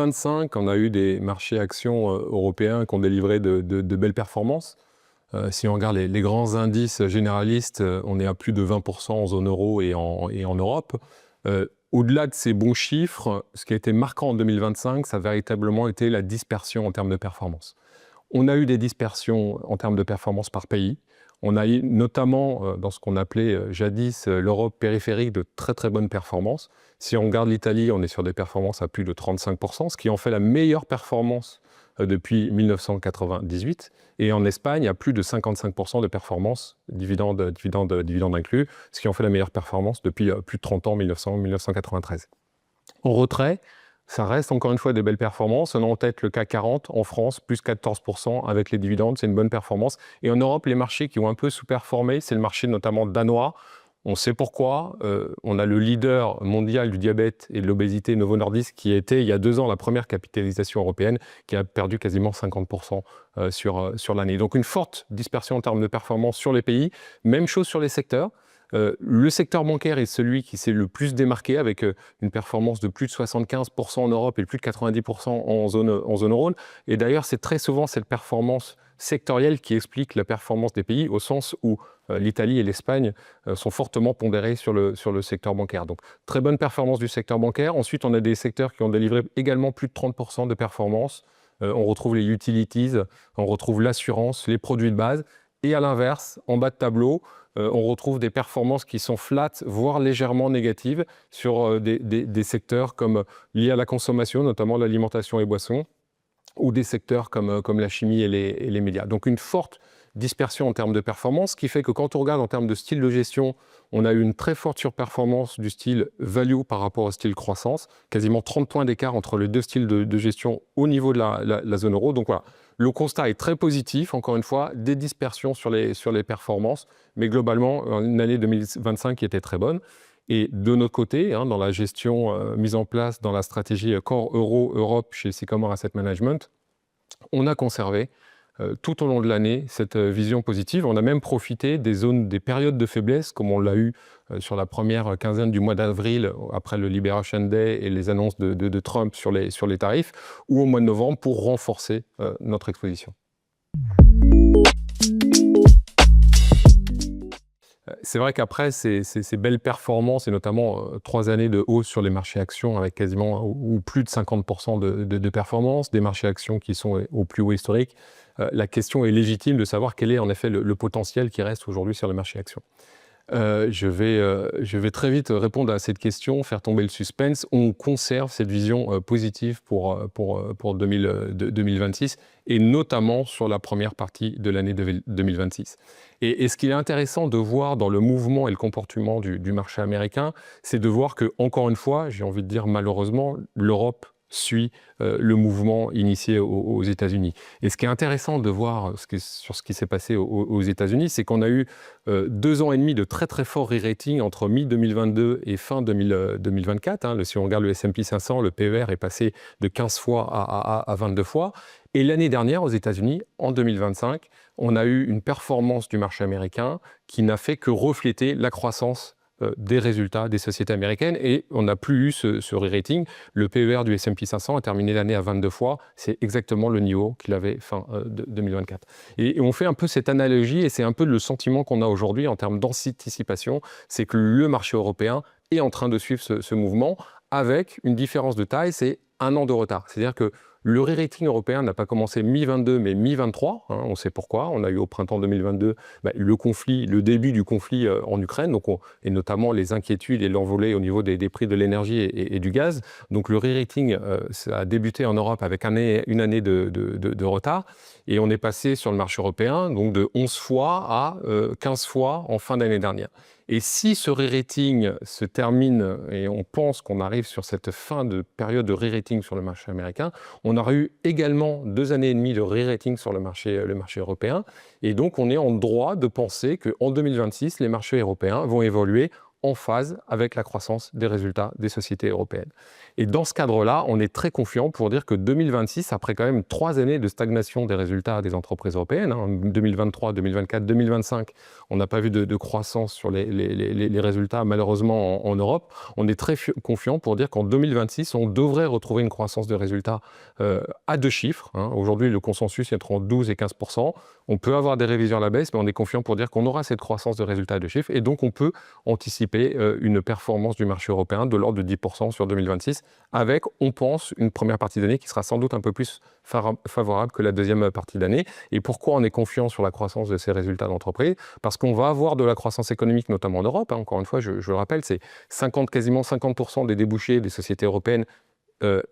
2025, on a eu des marchés actions européens qui ont délivré de belles performances. Si on regarde les grands indices généralistes, on est à plus de 20% en zone euro et en Europe. Au-delà de ces bons chiffres, ce qui a été marquant en 2025, ça a véritablement été la dispersion en termes de performance. On a eu des dispersions en termes de performance par pays. On a eu notamment, dans ce qu'on appelait jadis l'Europe périphérique, de très très bonnes performances. Si on regarde l'Italie, on est sur des performances à plus de 35%, ce qui en fait la meilleure performance depuis 1998. Et en Espagne, à plus de 55% de performance, dividendes inclus, ce qui en fait la meilleure performance depuis plus de 30 ans, 1993. En retrait, ça reste encore une fois des belles performances. On a en tête le CAC 40 en France, plus 14% avec les dividendes, c'est une bonne performance. Et en Europe, les marchés qui ont un peu sous-performé, c'est le marché notamment danois. On sait pourquoi. On a le leader mondial du diabète et de l'obésité, Novo Nordisk, qui était il y a 2 ans la première capitalisation européenne, qui a perdu quasiment 50% sur l'année. Donc une forte dispersion en termes de performance sur les pays. Même chose sur les secteurs. Le secteur bancaire est celui qui s'est le plus démarqué avec une performance de plus de 75% en Europe et de plus de 90% en zone euro. Et d'ailleurs, c'est très souvent cette performance sectorielle qui explique la performance des pays, au sens où l'Italie et l'Espagne sont fortement pondérés sur le secteur bancaire. Donc, très bonne performance du secteur bancaire. Ensuite, on a des secteurs qui ont délivré également plus de 30% de performance. On retrouve les utilities, on retrouve l'assurance, les produits de base. Et à l'inverse, en bas de tableau, on retrouve des performances qui sont flat, voire légèrement négatives sur des secteurs comme liés à la consommation, notamment l'alimentation et boissons, ou des secteurs comme la chimie et les médias. Donc une forte dispersion en termes de performance, ce qui fait que quand on regarde en termes de style de gestion, on a eu une très forte surperformance du style value par rapport au style croissance, quasiment 30 points d'écart entre les deux styles de gestion au niveau de la zone euro. Donc voilà, le constat est très positif, encore une fois, des dispersions sur les performances, mais globalement, une année 2025 qui était très bonne. Et de notre côté, dans la gestion mise en place dans la stratégie Core Euro Europe chez Sycomore Asset Management, on a conservé tout au long de l'année cette vision positive. On a même profité des périodes de faiblesse, comme on l'a eu sur la première quinzaine du mois d'avril, après le Liberation Day et les annonces de Trump sur les tarifs, ou au mois de novembre pour renforcer notre exposition. C'est vrai qu'après ces belles performances, et notamment 3 années de hausse sur les marchés actions avec quasiment ou plus de 50% de performance, des marchés actions qui sont au plus haut historique, la question est légitime de savoir quel est en effet le potentiel qui reste aujourd'hui sur le marché actions. Je vais très vite répondre à cette question, faire tomber le suspense. On conserve cette vision positive pour 2026 et notamment sur la première partie de l'année 2026. Et ce qui est intéressant de voir dans le mouvement et le comportement du marché américain, c'est de voir que, encore une fois, j'ai envie de dire malheureusement, l'Europe suit le mouvement initié aux États-Unis. Et ce qui est intéressant de voir sur ce qui s'est passé aux États-Unis, c'est qu'on a eu 2 ans et demi de très très fort re-rating entre mi-2022 et fin 2024. Si on regarde le S&P 500, le PER est passé de 15 fois à 22 fois. Et l'année dernière, aux États-Unis, en 2025, on a eu une performance du marché américain qui n'a fait que refléter la croissance des résultats des sociétés américaines, et on n'a plus eu ce re-rating. Le PER du S&P 500 a terminé l'année à 22 fois, c'est exactement le niveau qu'il avait fin 2024. Et on fait un peu cette analogie, et c'est un peu le sentiment qu'on a aujourd'hui en termes d'anticipation, c'est que le marché européen est en train de suivre ce mouvement, avec une différence de taille, c'est 1 an de retard. C'est-à-dire que le re-rating européen n'a pas commencé mi-22, mais mi-23. On sait pourquoi. On a eu au printemps 2022 le début du conflit en Ukraine, et notamment les inquiétudes et l'envolée au niveau des prix de l'énergie et du gaz. Donc le re-rating a débuté en Europe avec une année de retard. Et on est passé sur le marché européen donc de 11 fois à 15 fois en fin d'année dernière. Et si ce re-rating se termine, et on pense qu'on arrive sur cette fin de période de re-rating sur le marché américain, on aura eu également 2 années et demie de re-rating sur le marché européen. Et donc, on est en droit de penser qu'en 2026, les marchés européens vont évoluer en phase avec la croissance des résultats des sociétés européennes. Et dans ce cadre-là, on est très confiant pour dire que 2026, après quand même 3 années de stagnation des résultats des entreprises européennes, 2023, 2024, 2025, on n'a pas vu de croissance sur les résultats malheureusement en Europe, on est très confiant pour dire qu'en 2026, on devrait retrouver une croissance de résultats à 2 chiffres. Aujourd'hui, le consensus est entre 12 et 15%. On peut avoir des révisions à la baisse, mais on est confiant pour dire qu'on aura cette croissance de résultats à 2 chiffres. Et donc, on peut anticiper une performance du marché européen de l'ordre de 10% sur 2026, avec, on pense, une première partie d'année qui sera sans doute un peu plus favorable que la deuxième partie d'année. Et pourquoi on est confiant sur la croissance de ces résultats d'entreprise? Parce qu'on va avoir de la croissance économique, notamment en Europe. Encore une fois, je le rappelle, c'est quasiment 50% des débouchés des sociétés européennes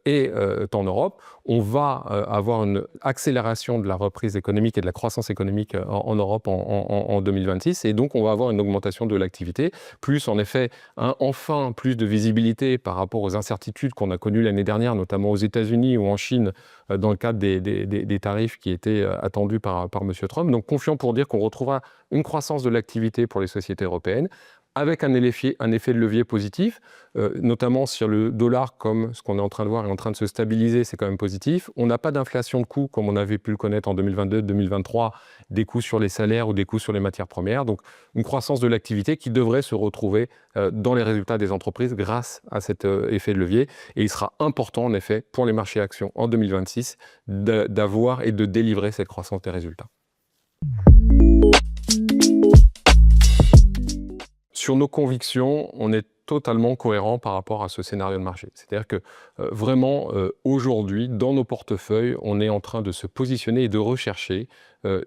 est en Europe. On va avoir une accélération de la reprise économique et de la croissance économique en Europe en 2026. Et donc, on va avoir une augmentation de l'activité, plus en effet, enfin, plus de visibilité par rapport aux incertitudes qu'on a connues l'année dernière, notamment aux États-Unis ou en Chine, dans le cadre des tarifs qui étaient attendus par M. Trump. Donc, confiant pour dire qu'on retrouvera une croissance de l'activité pour les sociétés européennes, avec un effet de levier positif, notamment sur le dollar, comme ce qu'on est en train de voir est en train de se stabiliser, c'est quand même positif. On n'a pas d'inflation de coûts, comme on avait pu le connaître en 2022-2023, des coûts sur les salaires ou des coûts sur les matières premières. Donc, une croissance de l'activité qui devrait se retrouver dans les résultats des entreprises grâce à cet effet de levier. Et il sera important, en effet, pour les marchés actions en 2026, d'avoir et de délivrer cette croissance des résultats. Sur nos convictions, on est totalement cohérent par rapport à ce scénario de marché. C'est-à-dire que vraiment, aujourd'hui, dans nos portefeuilles, on est en train de se positionner et de rechercher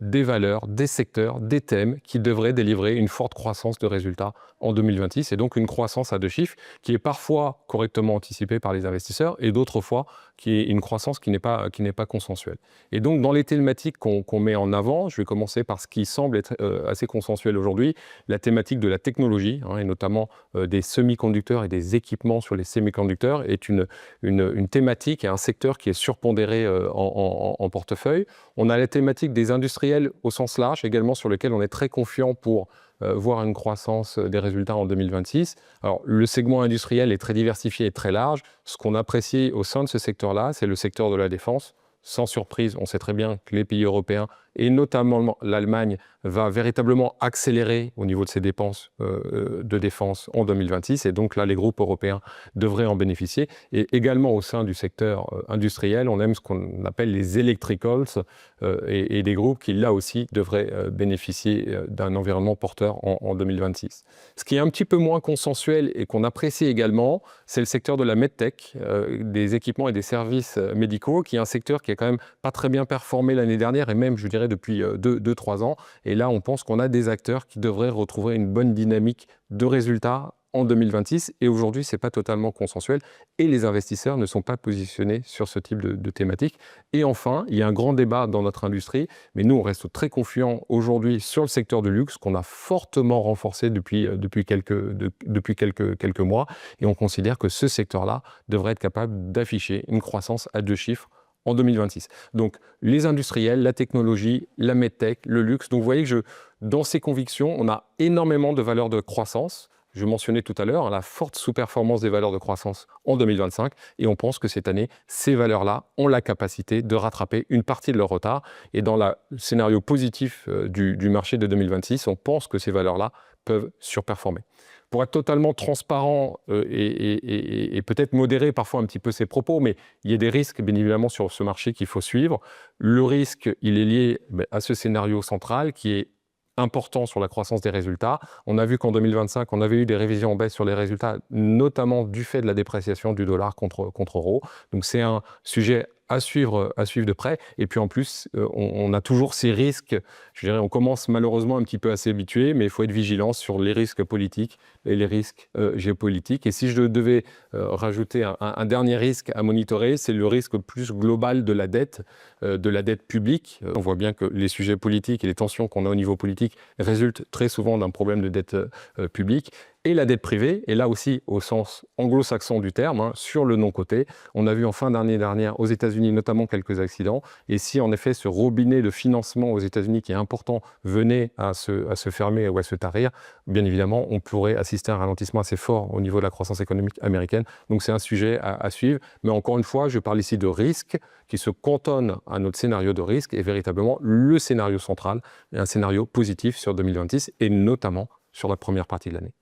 des valeurs, des secteurs, des thèmes qui devraient délivrer une forte croissance de résultats en 2026 et donc une croissance à 2 chiffres qui est parfois correctement anticipée par les investisseurs et d'autres fois qui est une croissance qui n'est pas consensuelle. Et donc dans les thématiques qu'on met en avant, je vais commencer par ce qui semble être assez consensuel aujourd'hui, la thématique de la technologie et notamment des semi-conducteurs et des équipements sur les semi-conducteurs est une thématique et un secteur qui est surpondéré en portefeuille. On a la thématique des industriels au sens large également sur lequel on est très confiant pour voir une croissance des résultats en 2026. Alors, le segment industriel est très diversifié et très large. Ce qu'on apprécie au sein de ce secteur-là, c'est le secteur de la défense. Sans surprise, on sait très bien que les pays européens, et notamment l'Allemagne, va véritablement accélérer au niveau de ses dépenses de défense en 2026. Et donc là, les groupes européens devraient en bénéficier. Et également au sein du secteur industriel, on aime ce qu'on appelle les electricals et des groupes qui, là aussi, devraient bénéficier d'un environnement porteur en 2026. Ce qui est un petit peu moins consensuel et qu'on apprécie également, c'est le secteur de la medtech, des équipements et des services médicaux, qui est un secteur qui a quand même pas très bien performé l'année dernière et même, je dirais, depuis 2-3 ans. Et là, on pense qu'on a des acteurs qui devraient retrouver une bonne dynamique de résultats en 2026. Et aujourd'hui, ce n'est pas totalement consensuel et les investisseurs ne sont pas positionnés sur ce type de thématique. Et enfin, il y a un grand débat dans notre industrie, mais nous, on reste très confiants aujourd'hui sur le secteur du luxe qu'on a fortement renforcé depuis quelques mois. Et on considère que ce secteur-là devrait être capable d'afficher une croissance à 2 chiffres en 2026. Donc, les industriels, la technologie, la medtech, le luxe. Donc, vous voyez que dans ces convictions, on a énormément de valeurs de croissance. Je mentionnais tout à l'heure la forte sous-performance des valeurs de croissance en 2025. Et on pense que cette année, ces valeurs-là ont la capacité de rattraper une partie de leur retard. Et dans le scénario positif du marché de 2026, on pense que ces valeurs-là peuvent surperformer. Pour être totalement transparent et peut-être modérer parfois un petit peu ses propos, mais il y a des risques, bien évidemment, sur ce marché qu'il faut suivre. Le risque, il est lié à ce scénario central qui est important sur la croissance des résultats. On a vu qu'en 2025, on avait eu des révisions en baisse sur les résultats, notamment du fait de la dépréciation du dollar contre euro. Donc c'est un sujet à suivre de près. Et puis en plus, on a toujours ces risques. Je dirais, on commence malheureusement un petit peu à s'y habituer, mais il faut être vigilant sur les risques politiques et les risques géopolitiques. Et si je devais rajouter un dernier risque à monitorer, c'est le risque plus global de la dette publique. On voit bien que les sujets politiques et les tensions qu'on a au niveau politique résultent très souvent d'un problème de dette publique. Et la dette privée, et là aussi au sens anglo-saxon du terme, hein, sur le non-coté. On a vu en fin d'année dernière aux États-Unis notamment quelques accidents. Et si en effet ce robinet de financement aux États-Unis qui est important venait à se fermer ou à se tarir, bien évidemment on pourrait assister à un ralentissement assez fort au niveau de la croissance économique américaine. Donc c'est un sujet à suivre. Mais encore une fois, je parle ici de risque qui se cantonne à notre scénario de risque et véritablement le scénario central est un scénario positif sur 2026 et notamment sur la première partie de l'année.